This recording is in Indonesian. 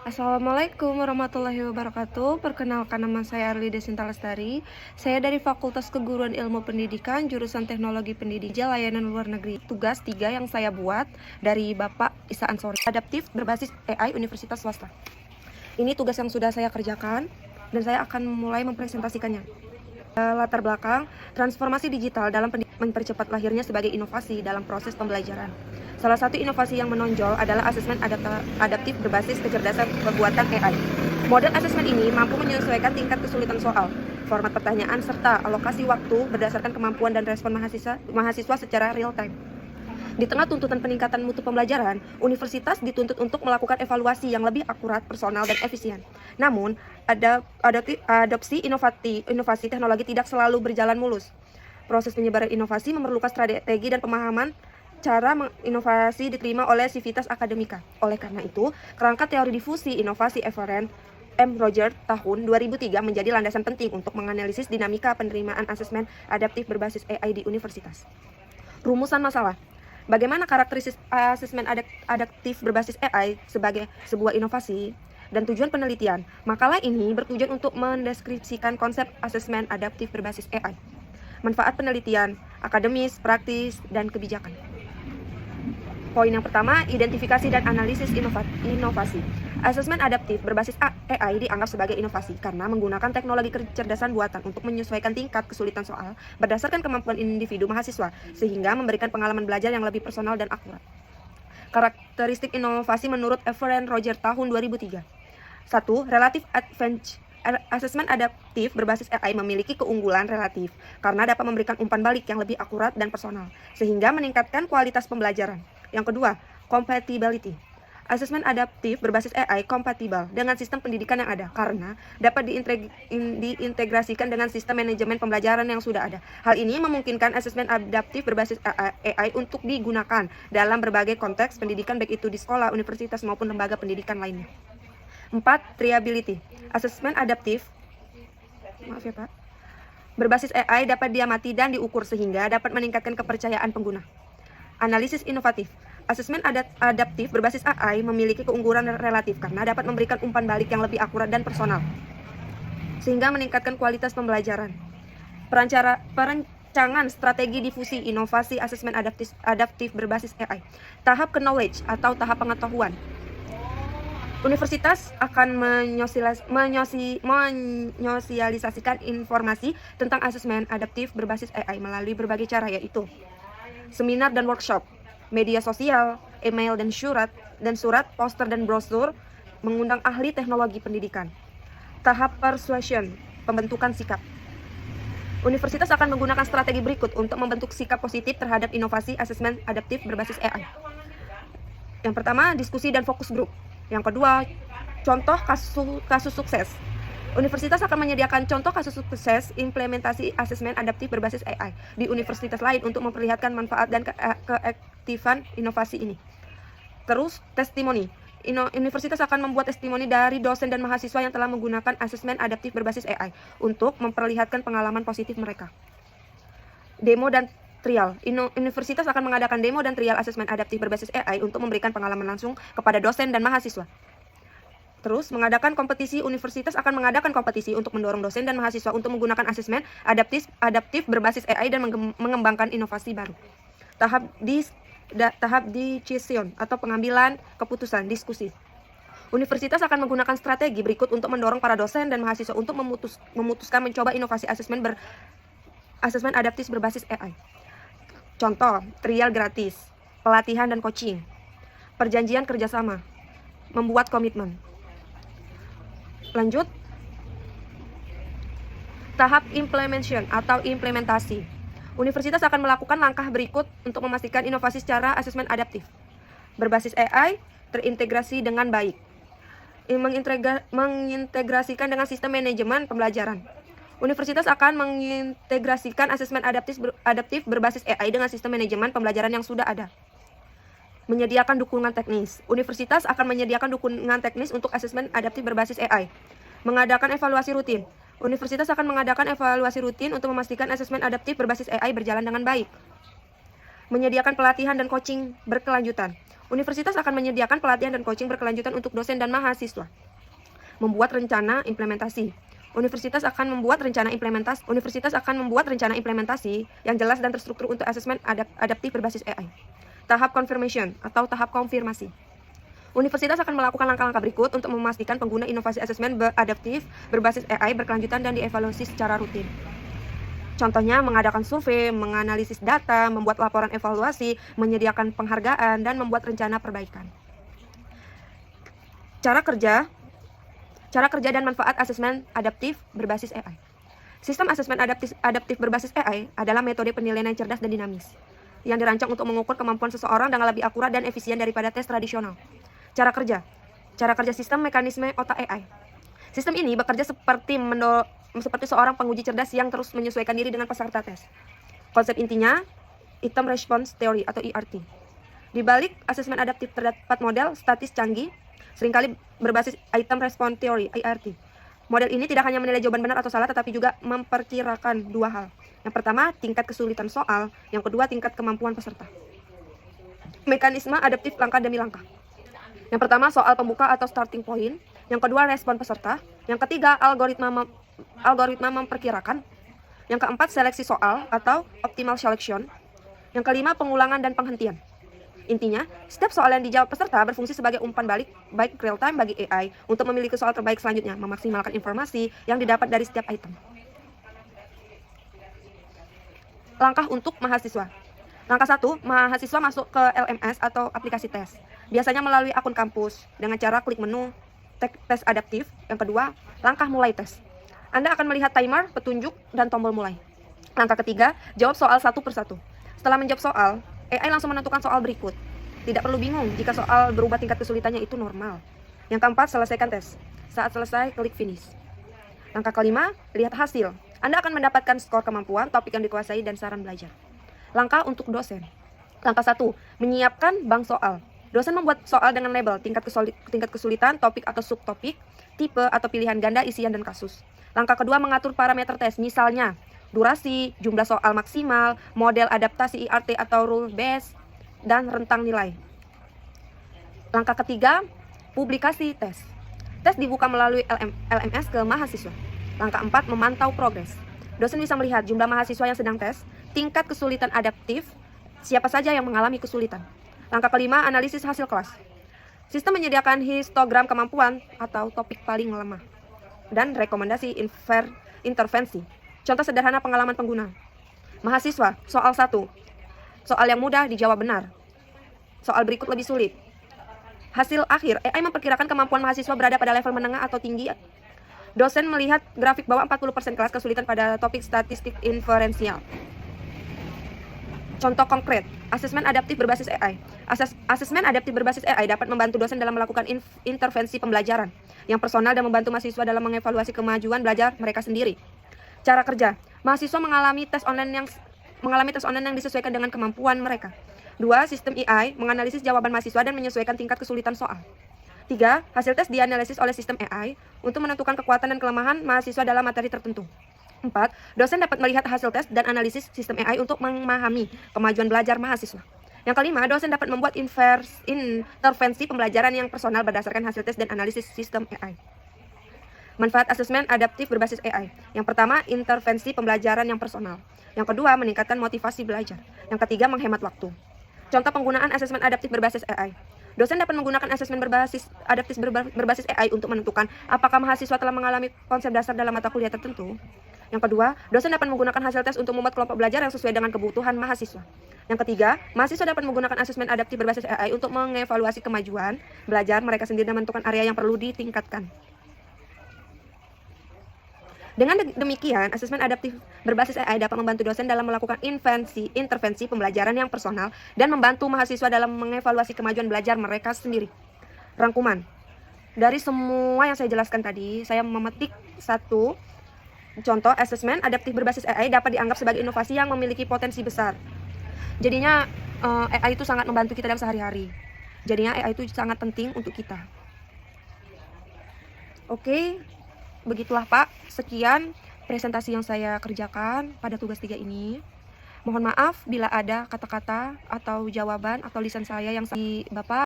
Assalamualaikum warahmatullahi wabarakatuh. Perkenalkan, nama saya Arli Desinta Lestari. Saya dari Fakultas Keguruan Ilmu Pendidikan, jurusan Teknologi Pendidikan Layanan Luar Negeri. Tugas 3 yang saya buat dari Bapak Isa Ansori, adaptif berbasis AI Universitas Swasta. Ini tugas yang sudah saya kerjakan dan saya akan mulai mempresentasikannya. Latar belakang, transformasi digital dalam mempercepat lahirnya sebagai inovasi dalam proses pembelajaran. Salah satu inovasi yang menonjol adalah asesmen adaptif berbasis kecerdasan perbuatan AI. Model asesmen ini mampu menyesuaikan tingkat kesulitan soal, format pertanyaan, serta alokasi waktu berdasarkan kemampuan dan respon mahasiswa secara real time. Di tengah tuntutan peningkatan mutu pembelajaran, universitas dituntut untuk melakukan evaluasi yang lebih akurat, personal, dan efisien. Namun, adopsi inovasi teknologi tidak selalu berjalan mulus. Proses penyebaran inovasi memerlukan strategi dan pemahaman cara inovasi diterima oleh sivitas akademika. Oleh karena itu, kerangka teori difusi inovasi Everett M. Rogers tahun 2003 menjadi landasan penting untuk menganalisis dinamika penerimaan asesmen adaptif berbasis AI di universitas. Rumusan masalah. Bagaimana karakteristik asesmen adaptif berbasis AI sebagai sebuah inovasi dan tujuan penelitian? Makalah ini bertujuan untuk mendeskripsikan konsep asesmen adaptif berbasis AI, manfaat penelitian, akademis, praktis, dan kebijakan. Poin yang pertama, identifikasi dan analisis inovasi. Asesmen adaptif berbasis AI dianggap sebagai inovasi karena menggunakan teknologi kecerdasan buatan untuk menyesuaikan tingkat kesulitan soal berdasarkan kemampuan individu mahasiswa, sehingga memberikan pengalaman belajar yang lebih personal dan akurat. Karakteristik inovasi menurut Everett Rogers tahun 2003. 1. Relative advantage. Asesmen adaptif berbasis AI memiliki keunggulan relatif karena dapat memberikan umpan balik yang lebih akurat dan personal, sehingga meningkatkan kualitas pembelajaran. Yang kedua, compatibility. Asesmen adaptif berbasis AI kompatibel dengan sistem pendidikan yang ada karena dapat diintegrasikan dengan sistem manajemen pembelajaran yang sudah ada. Hal ini memungkinkan asesmen adaptif berbasis AI untuk digunakan dalam berbagai konteks pendidikan, baik itu di sekolah, universitas, maupun lembaga pendidikan lainnya. 4. Reliability. Asesmen adaptif berbasis AI dapat diamati dan diukur sehingga dapat meningkatkan kepercayaan pengguna. Analisis inovatif. Asesmen adaptif berbasis AI memiliki keunggulan relatif karena dapat memberikan umpan balik yang lebih akurat dan personal, sehingga meningkatkan kualitas pembelajaran. Perancangan strategi difusi inovasi asesmen adaptif berbasis AI. Tahap knowledge atau tahap pengetahuan. Universitas akan menyosialisasikan informasi tentang asesmen adaptif berbasis AI melalui berbagai cara, yaitu seminar dan workshop, media sosial, email dan surat, poster dan brosur, mengundang ahli teknologi pendidikan. Tahap persuasion, pembentukan sikap. Universitas akan menggunakan strategi berikut untuk membentuk sikap positif terhadap inovasi asesmen adaptif berbasis AI. Yang pertama, diskusi dan fokus grup. Yang kedua, contoh kasus sukses. Universitas akan menyediakan contoh kasus sukses implementasi asesmen adaptif berbasis AI di universitas lain untuk memperlihatkan manfaat dan keaktifan inovasi ini. Terus, testimoni. Universitas akan membuat testimoni dari dosen dan mahasiswa yang telah menggunakan asesmen adaptif berbasis AI untuk memperlihatkan pengalaman positif mereka. Demo dan trial. Universitas akan mengadakan demo dan trial asesmen adaptif berbasis AI untuk memberikan pengalaman langsung kepada dosen dan mahasiswa. Terus, universitas akan mengadakan kompetisi untuk mendorong dosen dan mahasiswa untuk menggunakan asesmen adaptif berbasis AI dan mengembangkan inovasi baru. Tahap decision atau pengambilan keputusan, diskusi. Universitas akan menggunakan strategi berikut untuk mendorong para dosen dan mahasiswa untuk memutuskan mencoba inovasi asesmen adaptif berbasis AI. Contoh, trial gratis, pelatihan dan coaching, perjanjian kerjasama, membuat komitmen. Lanjut, tahap implementation atau implementasi. Universitas akan melakukan langkah berikut untuk memastikan inovasi secara asesmen adaptif berbasis AI terintegrasi dengan baik. Mengintegrasikan dengan sistem manajemen pembelajaran. Universitas akan mengintegrasikan asesmen adaptif berbasis AI dengan sistem manajemen pembelajaran yang sudah ada. Menyediakan dukungan teknis. Universitas akan menyediakan dukungan teknis untuk asesmen adaptif berbasis AI. Mengadakan evaluasi rutin. Universitas akan mengadakan evaluasi rutin untuk memastikan asesmen adaptif berbasis AI berjalan dengan baik. Menyediakan pelatihan dan coaching berkelanjutan. Universitas akan menyediakan pelatihan dan coaching berkelanjutan untuk dosen dan mahasiswa. Membuat rencana implementasi. Universitas akan membuat rencana implementasi yang jelas dan terstruktur untuk asesmen adaptif berbasis AI. Tahap confirmation atau tahap konfirmasi. Universitas akan melakukan langkah-langkah berikut untuk memastikan pengguna inovasi asesmen adaptif berbasis AI berkelanjutan dan dievaluasi secara rutin. Contohnya mengadakan survei, menganalisis data, membuat laporan evaluasi, menyediakan penghargaan, dan membuat rencana perbaikan. Cara kerja dan manfaat asesmen adaptif berbasis AI. Sistem asesmen adaptif berbasis AI adalah metode penilaian yang cerdas dan dinamis, yang dirancang untuk mengukur kemampuan seseorang dengan lebih akurat dan efisien daripada tes tradisional. Cara kerja sistem mekanisme otak AI. Sistem ini bekerja seperti seorang penguji cerdas yang terus menyesuaikan diri dengan peserta tes. Konsep intinya, Item Response Theory atau IRT. Di balik asesmen adaptif terdapat model statis canggih, seringkali berbasis Item Response Theory (IRT). Model ini tidak hanya menilai jawaban benar atau salah, tetapi juga memperkirakan dua hal. Yang pertama, tingkat kesulitan soal. Yang kedua, tingkat kemampuan peserta. Mekanisme adaptif langkah demi langkah. Yang pertama, soal pembuka atau starting point. Yang kedua, respon peserta. Yang ketiga, algoritma memperkirakan. Yang keempat, seleksi soal atau optimal selection. Yang kelima, pengulangan dan penghentian. Intinya, setiap soal yang dijawab peserta berfungsi sebagai umpan balik baik real time bagi AI untuk memiliki soal terbaik selanjutnya, memaksimalkan informasi yang didapat dari setiap item. Langkah untuk mahasiswa. Langkah 1, mahasiswa masuk ke LMS atau aplikasi tes. Biasanya melalui akun kampus dengan cara klik menu tes adaptif. Yang kedua, langkah mulai tes. Anda akan melihat timer, petunjuk, dan tombol mulai. Langkah ketiga, jawab soal satu persatu. Setelah menjawab soal, AI langsung menentukan soal berikut. Tidak perlu bingung jika soal berubah tingkat kesulitannya, itu normal. Yang keempat, selesaikan tes. Saat selesai, klik finish. Langkah kelima, lihat hasil. Anda akan mendapatkan skor kemampuan, topik yang dikuasai, dan saran belajar. Langkah untuk dosen. Langkah 1, menyiapkan bank soal. Dosen membuat soal dengan label, tingkat kesulitan, topik atau subtopik, tipe atau pilihan ganda, isian, dan kasus. Langkah kedua, mengatur parameter tes, misalnya durasi, jumlah soal maksimal, model adaptasi IRT atau rule base, dan rentang nilai. Langkah ketiga, publikasi tes. Tes dibuka melalui LMS ke mahasiswa. Langkah 4, memantau progres. Dosen bisa melihat jumlah mahasiswa yang sedang tes, tingkat kesulitan adaptif, siapa saja yang mengalami kesulitan. Langkah kelima, analisis hasil kelas. Sistem menyediakan histogram kemampuan atau topik paling lemah, dan rekomendasi intervensi. Contoh sederhana pengalaman pengguna. Mahasiswa, soal 1. Soal yang mudah dijawab benar. Soal berikut lebih sulit. Hasil akhir, AI memperkirakan kemampuan mahasiswa berada pada level menengah atau tinggi. Dosen melihat grafik bawah 40% kelas kesulitan pada topik statistik inferensial. Contoh konkret, asesmen adaptif berbasis AI. Asesmen adaptif berbasis AI dapat membantu dosen dalam melakukan intervensi pembelajaran yang personal dan membantu mahasiswa dalam mengevaluasi kemajuan belajar mereka sendiri. Cara kerja, mahasiswa mengalami tes online yang disesuaikan dengan kemampuan mereka. 2, sistem AI menganalisis jawaban mahasiswa dan menyesuaikan tingkat kesulitan soal. 3, hasil tes dianalisis oleh sistem AI untuk menentukan kekuatan dan kelemahan mahasiswa dalam materi tertentu. 4, dosen dapat melihat hasil tes dan analisis sistem AI untuk memahami kemajuan belajar mahasiswa. Yang kelima, dosen dapat membuat intervensi pembelajaran yang personal berdasarkan hasil tes dan analisis sistem AI. Manfaat asesmen adaptif berbasis AI. Yang pertama, intervensi pembelajaran yang personal. Yang kedua, meningkatkan motivasi belajar. Yang ketiga, menghemat waktu. Contoh penggunaan asesmen adaptif berbasis AI. Dosen dapat menggunakan asesmen berbasis AI untuk menentukan apakah mahasiswa telah mengalami konsep dasar dalam mata kuliah tertentu. Yang kedua, dosen dapat menggunakan hasil tes untuk membuat kelompok belajar yang sesuai dengan kebutuhan mahasiswa. Yang ketiga, mahasiswa dapat menggunakan asesmen adaptif berbasis AI untuk mengevaluasi kemajuan belajar mereka sendiri dan menentukan area yang perlu ditingkatkan. Dengan demikian, asesmen adaptif berbasis AI dapat membantu dosen dalam melakukan intervensi pembelajaran yang personal dan membantu mahasiswa dalam mengevaluasi kemajuan belajar mereka sendiri. Rangkuman. Dari semua yang saya jelaskan tadi, saya memetik satu contoh asesmen adaptif berbasis AI dapat dianggap sebagai inovasi yang memiliki potensi besar. Jadinya AI itu sangat membantu kita dalam sehari-hari. Jadinya AI itu sangat penting untuk kita. Oke. Begitulah Pak, sekian presentasi yang saya kerjakan pada tugas 3 ini. Mohon maaf bila ada kata-kata atau jawaban atau lisan saya yang Bapak